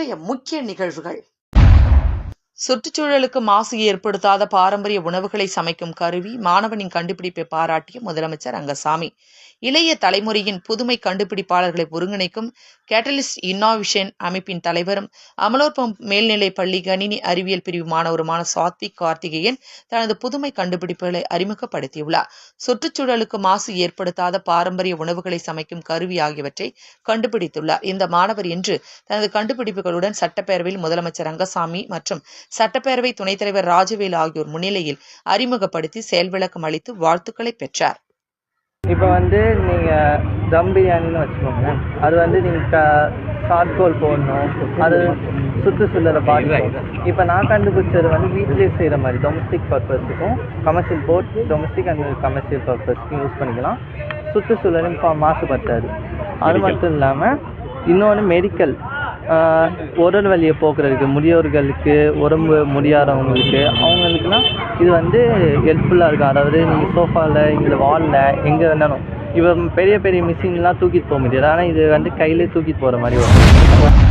இன்றைய முக்கிய நிகழ்வுகள். சுற்றுச்சூழலுக்கு மாசு ஏற்படுத்தாத பாரம்பரிய உணவுகளை சமைக்கும் கருவி மாணவனின் கண்டுபிடிப்பை பாராட்டிய முதலமைச்சர் ரங்கசாமி. இளைய தலைமுறையின் புதுமை கண்டுபிடிப்பாளர்களை ஒருங்கிணைக்கும் கேட்டலிஸ்ட் இன்னோவேஷன் அமைப்பின் தலைவரும் அமலோற்பம் மேல்நிலைப் பள்ளி கணினி அறிவியல் பிரிவு மாணவருமான சாத்விக் கார்த்திகேயன் தனது புதுமை கண்டுபிடிப்புகளை அறிமுகப்படுத்தியுள்ளார். சுற்றுச்சூழலுக்கு மாசு ஏற்படுத்தாத பாரம்பரிய உணவுகளை சமைக்கும் கருவி ஆகியவற்றை கண்டுபிடித்துள்ளார். இந்த மாணவர் இன்று தனது கண்டுபிடிப்புகளுடன் சட்டப்பேரவையில் முதலமைச்சர் ரங்கசாமி மற்றும் சட்டப்பேரவை துணைத் தலைவர் ராஜவேலு ஆகியோர் முன்னிலையில் அறிமுகப்படுத்தி செயல் விளக்கம் அளித்து வாழ்த்துக்களை பெற்றார். இப்போ நீங்கள் தம் பிரியாணின்னு வச்சுக்கோங்க. அது நீங்கள் சார்கோல் போடணும், அது சுற்றுச்சூழலை பாதிக்கும். இப்போ நான் கண்டுபிடிச்சது வீட்டிலே செய்கிற மாதிரி டொமஸ்டிக் பர்பஸுக்கும் commercial both domestic and commercial பர்பஸ்க்கும் யூஸ் பண்ணிக்கலாம். சுற்றுச்சூழலும் மாசுபட்டாது. அது மட்டும் இல்லாமல் இன்னொன்று மெடிக்கல் உடல் வலியை போக்குறதுக்கு, முதியோர்களுக்கு, உடம்பு முடியாதவங்களுக்கு, அவங்களுக்குலாம் இது ஹெல்ப்ஃபுல்லாக இருக்கும். அதாவது நீங்கள் சோஃபாவில், இங்கே வாலில், எங்கே வேணாலும் இப்போ பெரிய பெரிய மிஷின்லாம் தூக்கிட்டு போக முடியாது. ஆனால் இது கையிலே தூக்கிட்டு போகிற மாதிரி வரும்.